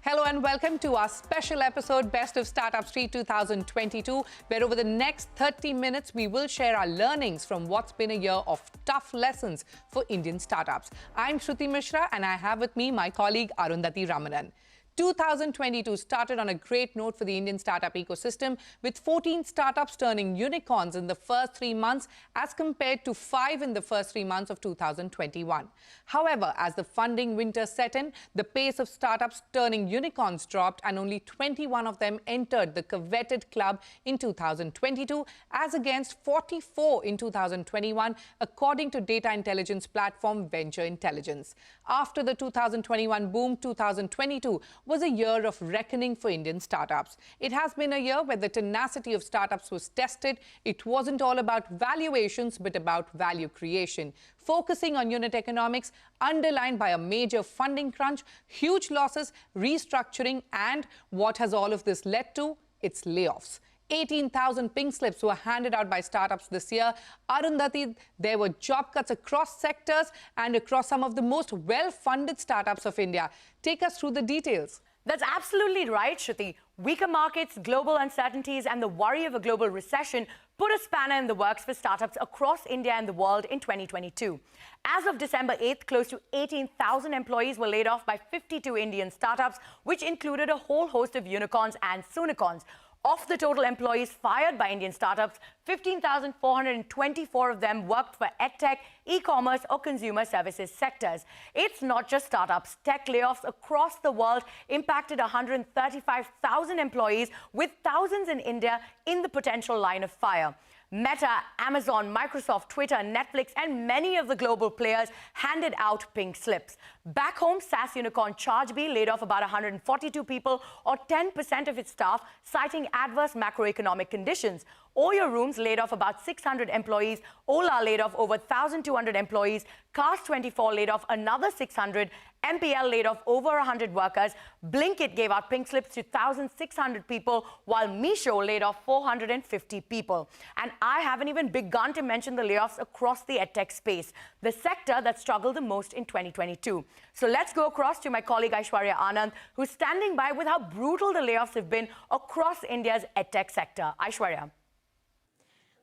Hello and welcome to our special episode, Best of Startup Street 2022, where over the next 30 minutes, we will share our learnings from what's been a year of tough lessons for Indian startups. I'm Shruti Mishra and I have with me my colleague Arundhati Ramanan. 2022 started on a great note for the Indian startup ecosystem, with 14 startups turning unicorns in the first 3 months as compared to 5 in the first 3 months of 2021. However, as the funding winter set in, the pace of startups turning unicorns dropped and only 21 of them entered the coveted club in 2022 as against 44 in 2021, according to data intelligence platform Venture Intelligence. After the 2021 boom, 2022 was a year of reckoning for Indian startups. It has been a year where the tenacity of startups was tested. It wasn't all about valuations, but about value creation, focusing on unit economics, underlined by a major funding crunch, huge losses, restructuring, and what has all of this led to? It's layoffs. 18,000 pink slips were handed out by startups this year. Arundhati, there were job cuts across sectors and across some of the most well-funded startups of India. Take us through the details. That's absolutely right, Shruti. Weaker markets, global uncertainties, and the worry of a global recession put a spanner in the works for startups across India and the world in 2022. As of December 8th, close to 18,000 employees were laid off by 52 Indian startups, which included a whole host of unicorns and soonicorns. Of the total employees fired by Indian startups, 15,424 of them worked for Edtech, e-commerce or consumer services sectors. It's not just startups. Tech layoffs across the world impacted 135,000 employees, with thousands in India in the potential line of fire. Meta, Amazon, Microsoft, Twitter, Netflix, and many of the global players handed out pink slips. Back home, SaaS unicorn Chargebee laid off about 142 people, or 10% of its staff, citing adverse macroeconomic conditions. Oyo Rooms laid off about 600 employees. Ola laid off over 1,200 employees. Cars24 laid off another 600. MPL laid off over 100 workers. Blinkit gave out pink slips to 1,600 people, while Meesho laid off 450 people. And I haven't even begun to mention the layoffs across the edtech space, the sector that struggled the most in 2022. So let's go across to my colleague Aishwarya Anand, who's standing by with how brutal the layoffs have been across India's edtech sector. Aishwarya.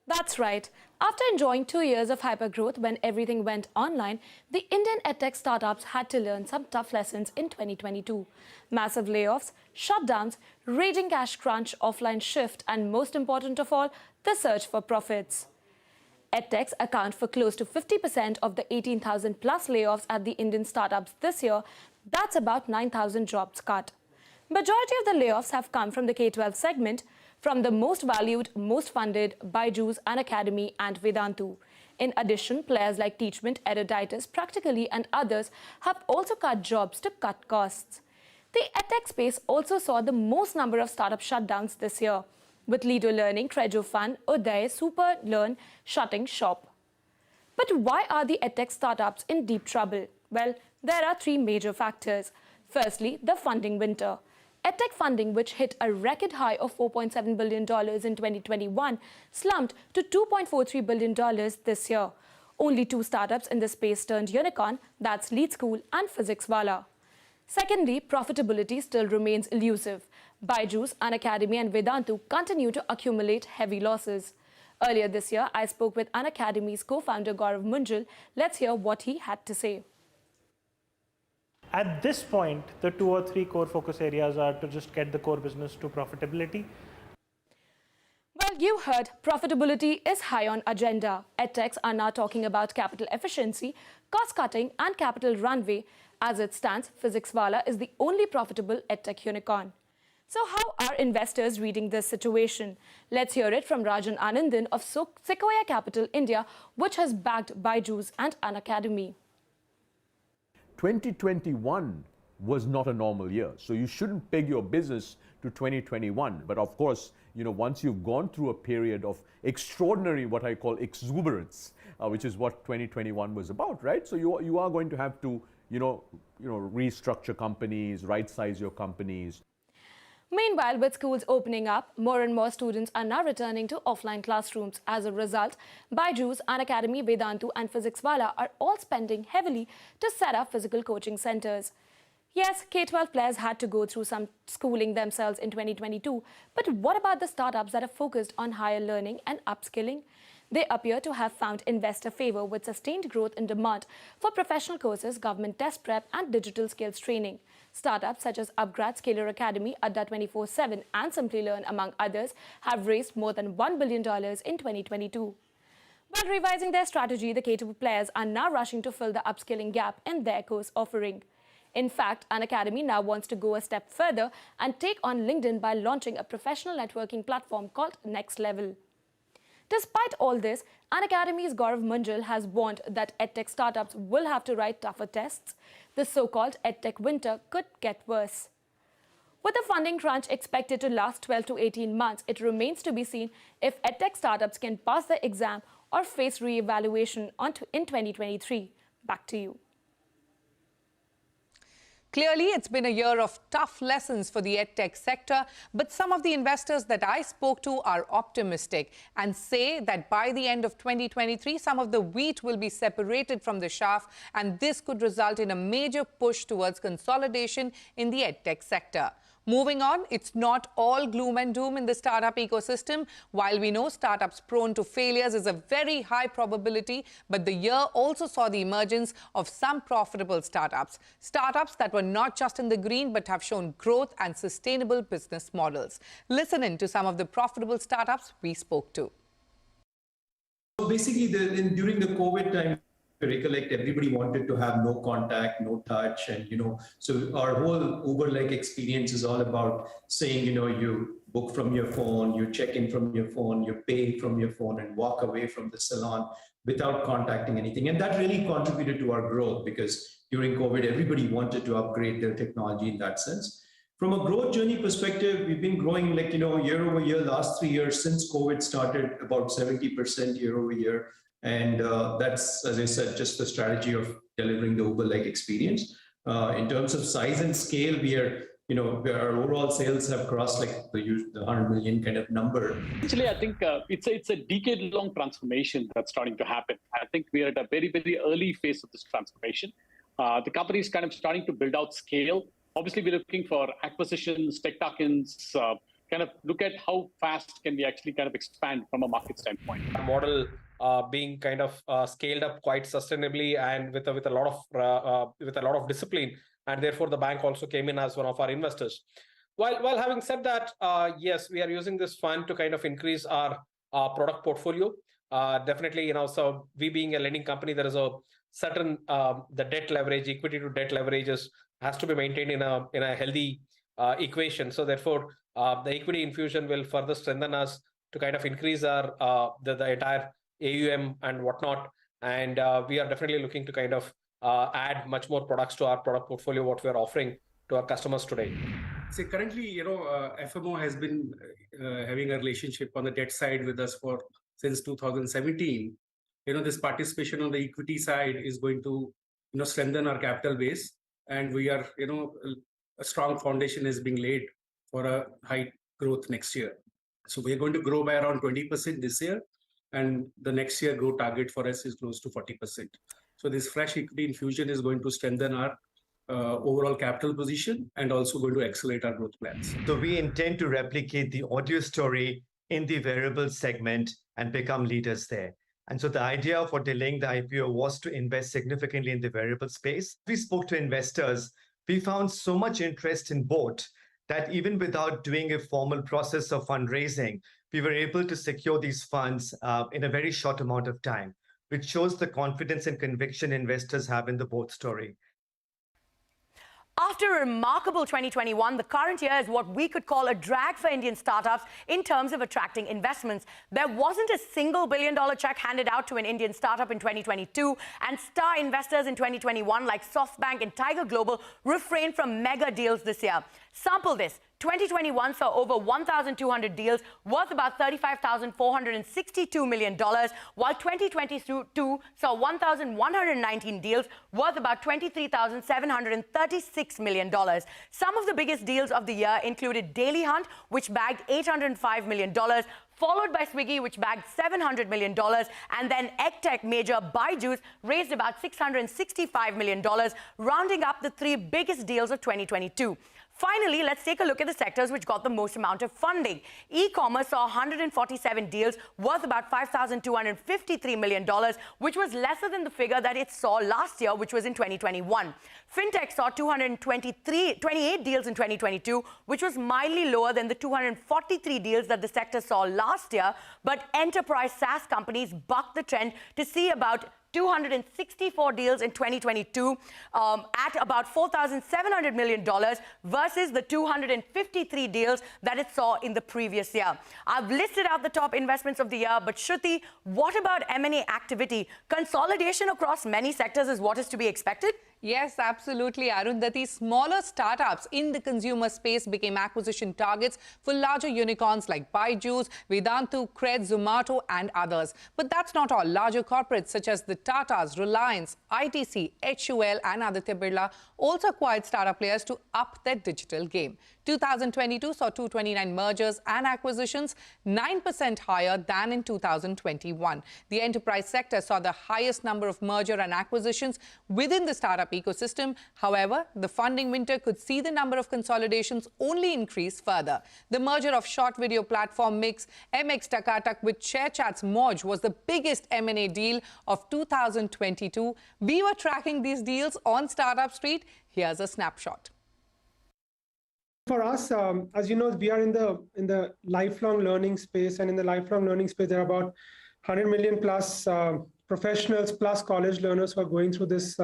That's right. After enjoying 2 years of hypergrowth when everything went online, the Indian edtech startups had to learn some tough lessons in 2022. Massive layoffs, shutdowns, raging cash crunch, offline shift, and most important of all, the search for profits. Edtechs account for close to 50% of the 18,000 plus layoffs at the Indian startups this year. That's about 9,000 jobs cut. Majority of the layoffs have come from the K-12 segment, from the most valued, most funded Byju's, Unacademy and Vedantu. In addition, players like Teachment, Eruditus, Practically and others have also cut jobs to cut costs. The edtech space also saw the most number of startup shutdowns this year, with Lido Learning, Trejo Fun, Uday, Super Learn shutting shop. But why are the edtech startups in deep trouble? Well, there are 3 major factors. Firstly, the funding winter. Edtech funding, which hit a record high of $4.7 billion in 2021, slumped to $2.43 billion this year. Only 2 startups in the space turned unicorn, that's Lead School and PhysicsWala. Secondly, profitability still remains elusive. Byju's, Unacademy and Vedantu continue to accumulate heavy losses. Earlier this year, I spoke with Unacademy's co-founder Gaurav Munjal. Let's hear what he had to say. At this point, the 2 or 3 core focus areas are to just get the core business to profitability. Well, you heard profitability is high on agenda. Edtechs are now talking about capital efficiency, cost cutting and capital runway. As it stands, PhysicsWala is the only profitable edtech unicorn. So how are investors reading this situation? Let's hear it from Rajan Anandan of Sequoia Capital India, which has backed Byju's and Unacademy. 2021 was not a normal year, so you shouldn't peg your business to 2021. But of course, once you've gone through a period of extraordinary, what I call exuberance, which is what 2021 was about, right? So you are going to have to, restructure companies, right-size your companies. Meanwhile, with schools opening up, more and more students are now returning to offline classrooms. As a result, Byju's, Unacademy, Vedantu and PhysicsWala are all spending heavily to set up physical coaching centers. Yes, K-12 players had to go through some schooling themselves in 2022, but what about the startups that are focused on higher learning and upskilling? They appear to have found investor favor with sustained growth in demand for professional courses, government test prep, and digital skills training. Startups such as Upgrad, Scaler Academy, Adda 24/7, and Simply Learn, among others, have raised more than $1 billion in 2022. While revising their strategy, the K-12 players are now rushing to fill the upskilling gap in their course offering. In fact, An Academy now wants to go a step further and take on LinkedIn by launching a professional networking platform called Next Level. Despite all this, An Academy's Gaurav Munjal has warned that EdTech startups will have to write tougher tests. The so-called EdTech winter could get worse. With the funding crunch expected to last 12 to 18 months, it remains to be seen if EdTech startups can pass the exam or face re-evaluation in 2023. Back to you. Clearly, it's been a year of tough lessons for the EdTech sector, but some of the investors that I spoke to are optimistic and say that by the end of 2023, some of the wheat will be separated from the chaff, and this could result in a major push towards consolidation in the EdTech sector. Moving on, it's not all gloom and doom in the startup ecosystem. While we know startups prone to failures is a very high probability, but the year also saw the emergence of some profitable startups. Startups that were not just in the green, but have shown growth and sustainable business models. Listen in to some of the profitable startups we spoke to. So basically, during the COVID time, recollect everybody wanted to have no contact, no touch, and so our whole Uber-like experience is all about saying, you book from your phone, you check in from your phone, you pay from your phone, and walk away from the salon without contacting anything. And that really contributed to our growth because during COVID, everybody wanted to upgrade their technology in that sense. From a growth journey perspective, we've been growing year over year, last 3 years since COVID started, about 70% year over year. And that's, as I said, just the strategy of delivering the Uber-like experience. In terms of size and scale, we are, our overall sales have crossed the 100 million kind of number. Actually, I think it's a decade-long transformation that's starting to happen. I think we are at a very, very early phase of this transformation. The company is kind of starting to build out scale. Obviously, we're looking for acquisitions, tech tuck-ins, kind of look at how fast can we actually kind of expand from a market standpoint. Model being kind of scaled up quite sustainably and with a lot of discipline, and therefore the bank also came in as one of our investors. While having said that, yes, we are using this fund to kind of increase our product portfolio. Definitely, so we being a lending company, there is a certain the debt leverage, equity to debt leverages has to be maintained in a healthy equation. So therefore, the equity infusion will further strengthen us to kind of increase our the entire AUM and whatnot. And we are definitely looking to kind of add much more products to our product portfolio, what we are offering to our customers today. So currently, FMO has been having a relationship on the debt side with us since 2017. This participation on the equity side is going to, strengthen our capital base, and we are, a strong foundation is being laid for a high growth next year. So we're going to grow by around 20% this year, and the next year growth target for us is close to 40%. So this fresh equity infusion is going to strengthen our overall capital position and also going to accelerate our growth plans. So we intend to replicate the audio story in the wearable segment and become leaders there. And so the idea for delaying the IPO was to invest significantly in the wearable space. We spoke to investors. We found so much interest in both that even without doing a formal process of fundraising, we were able to secure these funds in a very short amount of time, which shows the confidence and conviction investors have in the both story. After a remarkable 2021, the current year is what we could call a drag for Indian startups in terms of attracting investments. There wasn't a single billion-dollar check handed out to an Indian startup in 2022, and star investors in 2021 like SoftBank and Tiger Global refrained from mega deals this year. Sample this. 2021 saw over 1,200 deals worth about $35,462 million, while 2022 saw 1,119 deals worth about $23,736 million. Some of the biggest deals of the year included Daily Hunt, which bagged $805 million, followed by Swiggy, which bagged $700 million, and then Edtech major Byju's raised about $665 million, rounding up the three biggest deals of 2022. Finally, let's take a look at the sectors which got the most amount of funding. E-commerce saw 147 deals worth about $5,253 million, which was lesser than the figure that it saw last year, which was in 2021. Fintech saw 228 deals in 2022, which was mildly lower than the 243 deals that the sector saw last year. But enterprise SaaS companies bucked the trend to see about 264 deals in 2022 at about $4,700 million versus the 253 deals that it saw in the previous year. I've listed out the top investments of the year, but Shruti, what about M&A activity? Consolidation across many sectors is what is to be expected? Yes, absolutely, Arundhati. Smaller startups in the consumer space became acquisition targets for larger unicorns like Byju's, Vedantu, Cred, Zomato, and others. But that's not all. Larger corporates such as the Tatas, Reliance, ITC, HUL, and Aditya Birla also acquired startup players to up their digital game. 2022 saw 229 mergers and acquisitions, 9% higher than in 2021. The enterprise sector saw the highest number of merger and acquisitions within the startup ecosystem. However, the funding winter could see the number of consolidations only increase further. The merger of short video platform Mix MX Takatak with ShareChat's Moj was the biggest M&A deal of 2022. We were tracking these deals on Startup Street. Here's a snapshot. For us, as you know, we are in the lifelong learning space, and in the lifelong learning space, there are about 100 million plus professionals plus college learners who are going through this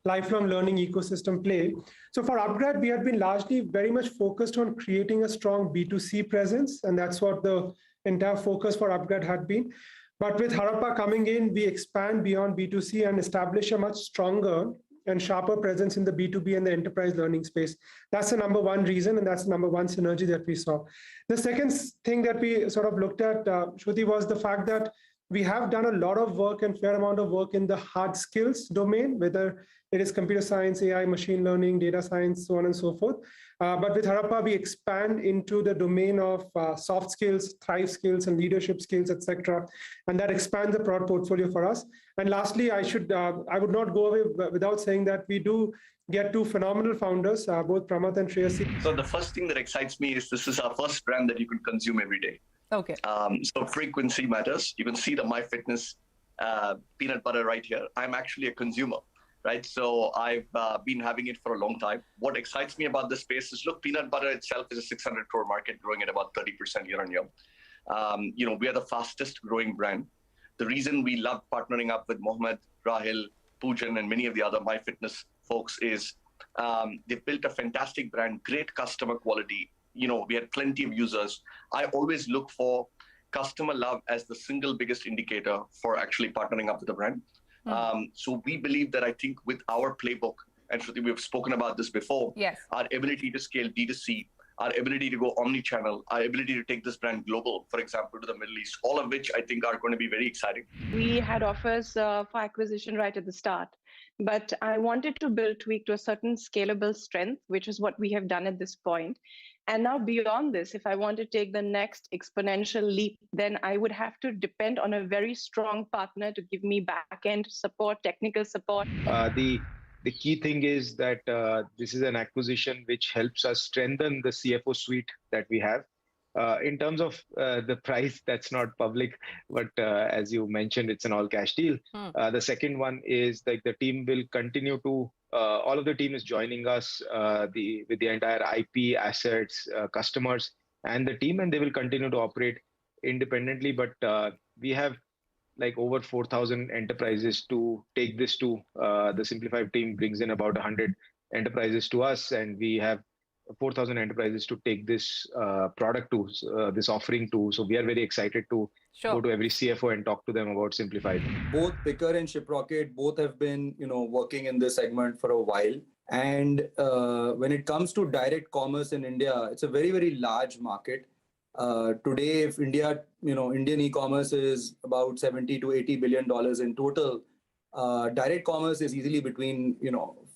lifelong learning ecosystem play. So for Upgrad, we had been largely very much focused on creating a strong B2C presence, and that's what the entire focus for Upgrad had been. But with Harappa coming in, we expand beyond B2C and establish a much stronger and sharper presence in the B2B and the enterprise learning space. That's the number one reason, and that's the number one synergy that we saw. The second thing that we sort of looked at, Shruti, was the fact that we have done a lot of work and fair amount of work in the hard skills domain, whether it is computer science, AI, machine learning, data science, so on and so forth. But with Harappa, we expand into the domain of soft skills, thrive skills, and leadership skills, etc. And that expands the product portfolio for us. And lastly, I would not go away without saying that we do get two phenomenal founders, both Pramath and Shreyasi. So the first thing that excites me is this is our first brand that you can consume every day. Okay. So frequency matters. You can see the MyFitness peanut butter right here. I'm actually a consumer, right? So I've been having it for a long time. What excites me about this space is, look, peanut butter itself is a 600 crore market growing at about 30% year on year. We are the fastest growing brand. The reason we love partnering up with Mohammed, Rahil, Poojan, and many of the other MyFitness folks is they've built a fantastic brand, great customer quality. We had plenty of users. I always look for customer love as the single biggest indicator for actually partnering up with the brand. So we believe that, I think, with our playbook, and Shruti, we've spoken about this before, yes, our ability to scale D2C, our ability to go omni-channel, our ability to take this brand global, for example, to the Middle East, all of which I think are going to be very exciting. We had offers for acquisition right at the start, but I wanted to build Tweak to a certain scalable strength, which is what we have done at this point. And now beyond this, if I want to take the next exponential leap, then I would have to depend on a very strong partner to give me back-end support, technical support. The key thing is that this is an acquisition which helps us strengthen the CFO suite that we have. In terms of the price, that's not public, but as you mentioned, it's an all-cash deal. The second one is like the team will continue to, all of the team is joining us with the entire IP, assets, customers, and the team, and they will continue to operate independently. But we have like over 4,000 enterprises to take this to. The Simplified team brings in about 100 enterprises to us, and we have 4,000 enterprises to take this product to, this offering to. So we are very excited to go to every CFO and talk to them about Simplified. Both Picker and Shiprocket both have been, working in this segment for a while. And when it comes to direct commerce in India, it's a very, very large market. Today, if Indian e-commerce is about $70 to $80 billion in total, direct commerce is easily between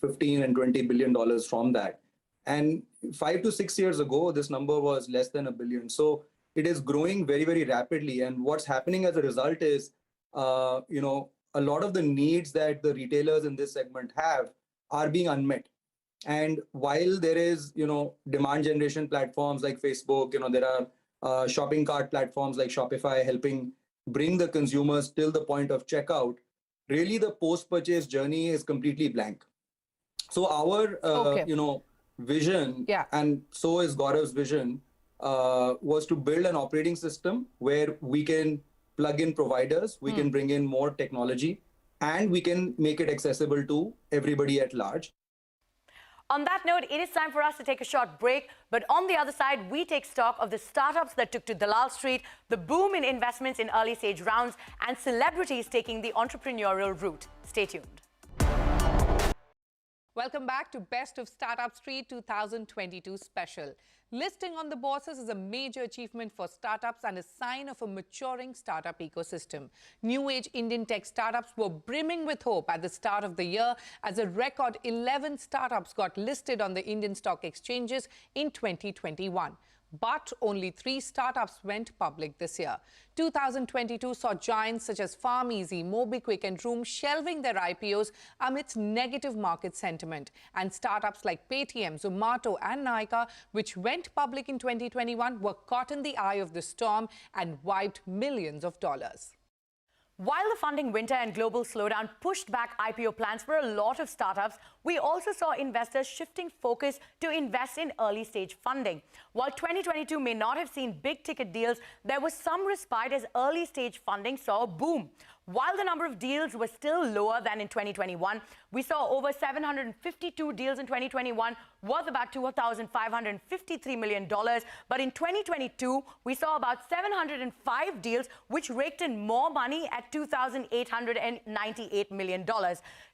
15 and $20 billion from that. And 5 to 6 years ago, this number was less than $1 billion. So it is growing very, very rapidly. And what's happening as a result is, a lot of the needs that the retailers in this segment have are being unmet. And while there is, demand generation platforms like Facebook, there are shopping cart platforms like Shopify helping bring the consumers till the point of checkout, really the post-purchase journey is completely blank. So our, vision, and so is Gaurav's vision, was to build an operating system where we can plug in providers, we can bring in more technology, and we can make it accessible to everybody at large. On that note, it is time for us to take a short break. But on the other side, we take stock of the startups that took to Dalal Street, the boom in investments in early stage rounds, and celebrities taking the entrepreneurial route. Stay tuned. Welcome back to Best of Startup Street 2022 special. Listing on the bourses is a major achievement for startups and a sign of a maturing startup ecosystem. New age Indian tech startups were brimming with hope at the start of the year as a record 11 startups got listed on the Indian stock exchanges in 2021. But only 3 startups went public this year. 2022 saw giants such as PharmEasy, MobiKwik and Room shelving their IPOs amidst negative market sentiment. And startups like Paytm, Zomato and Nykaa, which went public in 2021, were caught in the eye of the storm and wiped millions of dollars. While the funding winter and global slowdown pushed back IPO plans for a lot of startups, we also saw investors shifting focus to invest in early stage funding. While 2022 may not have seen big ticket deals, there was some respite as early stage funding saw a boom. While the number of deals was still lower than in 2021, we saw over 752 deals in 2021, worth about $2,553 million. But in 2022, we saw about 705 deals, which raked in more money at $2,898 million.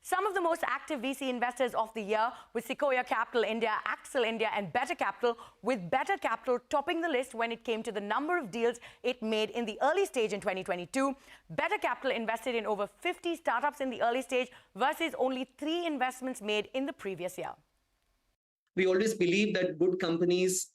Some of the most active VC investors of the year were Sequoia Capital India, Axel India, and Better Capital, with Better Capital topping the list when it came to the number of deals it made in the early stage in 2022. Better Capital invested in over 50 startups in the early stage versus only 3 investments made in the previous year. We always believe that good companies,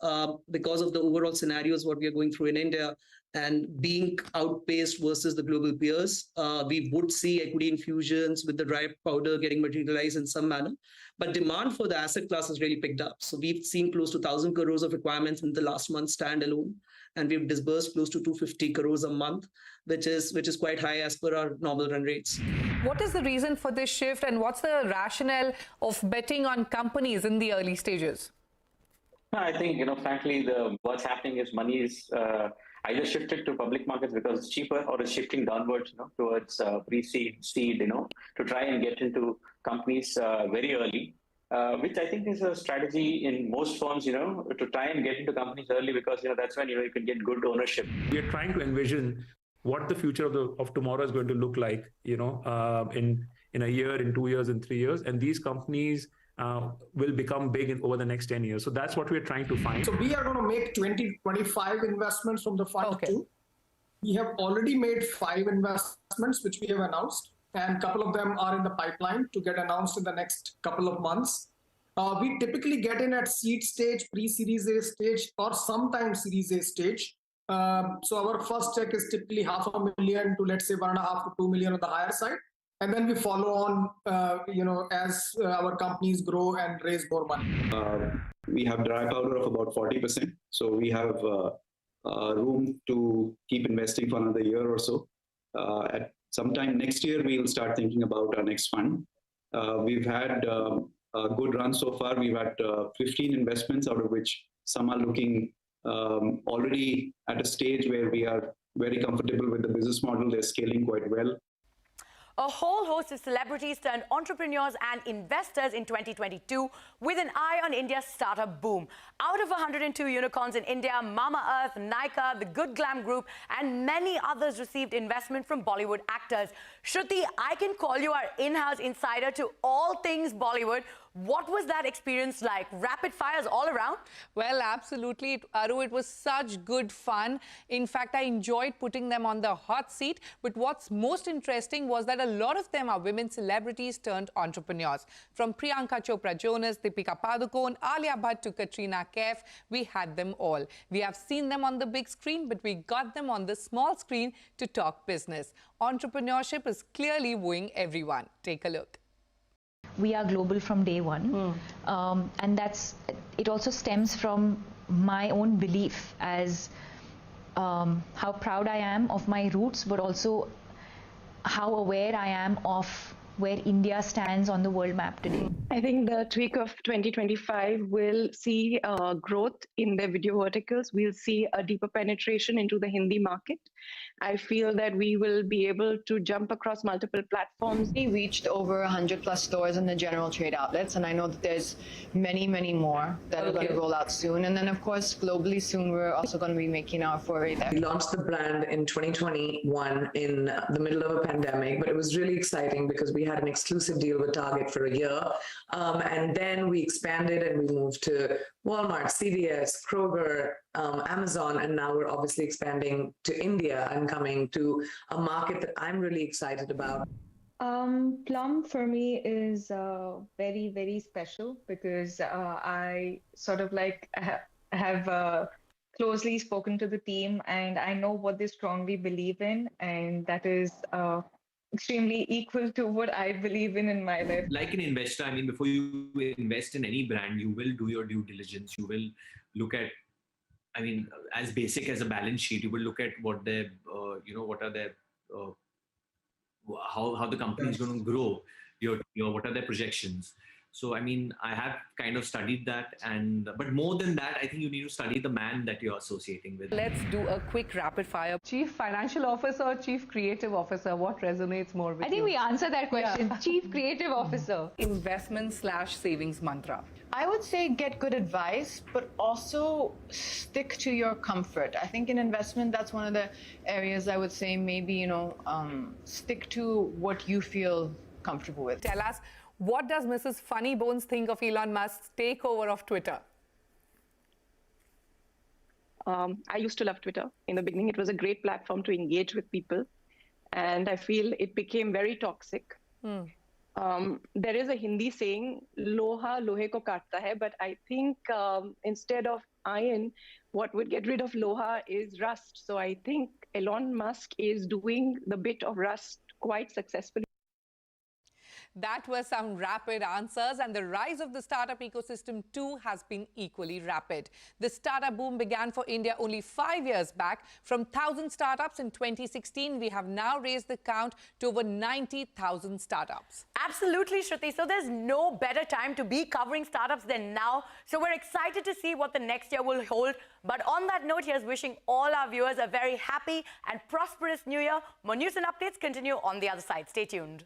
because of the overall scenarios what we are going through in India and being outpaced versus the global peers, we would see equity infusions with the dry powder getting materialized in some manner. But demand for the asset class has really picked up. So we've seen close to 1,000 crores of requirements in the last month standalone, and we've disbursed close to 250 crores a month, which is quite high as per our normal run rates. What is the reason for this shift, and what's the rationale of betting on companies in the early stages? I think, frankly, what's happening is money is either shifted to public markets because it's cheaper, or is shifting downwards, towards pre-seed, seed, to try and get into companies very early, which I think is a strategy in most firms, to try and get into companies early because, that's when, you can get good ownership. We are trying to envision what the future of tomorrow is going to look like, in a year, in 2 years, in 3 years, and these companies will become big over the next 10 years. So that's what we're trying to find. So we are going to make 25 investments from the fund too. We have already made 5 investments, which we have announced, and a couple of them are in the pipeline to get announced in the next couple of months. We typically get in at seed stage, pre-series A stage, or sometimes series A stage. So our first check is typically $500,000 to, let's say, 1.5 to 2 million on the higher side. And then we follow on, as our companies grow and raise more money. We have dry powder of about 40%. So we have room to keep investing for another year or so. At sometime next year, we will start thinking about our next fund. We've had a good run so far. We've had 15 investments, out of which some are looking already at a stage where we are very comfortable with the business model. They're scaling quite well. A whole host of celebrities turned entrepreneurs and investors in 2022 with an eye on India's startup boom. Out of 102 unicorns in India, Mamaearth, Nykaa, the Good Glam Group, and many others received investment from Bollywood actors. Shruti, I can call you our in-house insider to all things Bollywood. What was that experience like? Rapid fires all around? Well, absolutely, Aru. It was such good fun. In fact, I enjoyed putting them on the hot seat. But what's most interesting was that a lot of them are women celebrities turned entrepreneurs. From Priyanka Chopra Jonas, Deepika Padukone, Alia Bhatt to Katrina Kaif, we had them all. We have seen them on the big screen, but we got them on the small screen to talk business. Entrepreneurship is clearly wooing everyone. Take a look. We are global from day one, and it also stems from my own belief as how proud I am of my roots, but also how aware I am of where India stands on the world map today. I think the tweak of 2025 will see growth in the video verticals. We'll see a deeper penetration into the Hindi market. I feel that we will be able to jump across multiple platforms. We reached over 100+ stores in the general trade outlets, and I know that there's many, many more that are going to roll out soon. And then, of course, globally soon, we're also going to be making our foray there. We launched the brand in 2021 in the middle of a pandemic, but it was really exciting because we had an exclusive deal with Target for a year. And then we expanded and we moved to Walmart, CVS, Kroger, Amazon, and now we're obviously expanding to India and coming to a market that I'm really excited about. Plum for me is very, very special because I sort of like have closely spoken to the team and I know what they strongly believe in, and that is extremely equal to what I believe in my life. Like an investor, I mean, before you invest in any brand, you will do your due diligence. You will look at, I mean, as basic as a balance sheet, you will look at what their, what are their, how the company is going to grow. What are their projections? So, I mean, I have kind of studied that, but more than that, I think you need to study the man that you're associating with. Let's do a quick rapid fire. Chief Financial Officer or Chief Creative Officer? What resonates more with you? I think we answered that question. Yeah. Chief Creative Officer. Investment/savings mantra. I would say get good advice, but also stick to your comfort. I think in investment, that's one of the areas I would say maybe, stick to what you feel comfortable with. Tell us, what does Mrs. Funny Bones think of Elon Musk's takeover of Twitter? I used to love Twitter. In the beginning, it was a great platform to engage with people. And I feel it became very toxic. There is a Hindi saying, Loha lohe ko kaatta hai, but I think instead of iron, what would get rid of Loha is rust. So I think Elon Musk is doing the bit of rust quite successfully. That were some rapid answers, and the rise of the startup ecosystem too has been equally rapid. The startup boom began for India only 5 years back. From 1,000 startups in 2016, we have now raised the count to over 90,000 startups. Absolutely, Shruti. So there's no better time to be covering startups than now. So we're excited to see what the next year will hold. But on that note, here's wishing all our viewers a very happy and prosperous new year. More news and updates continue on the other side. Stay tuned.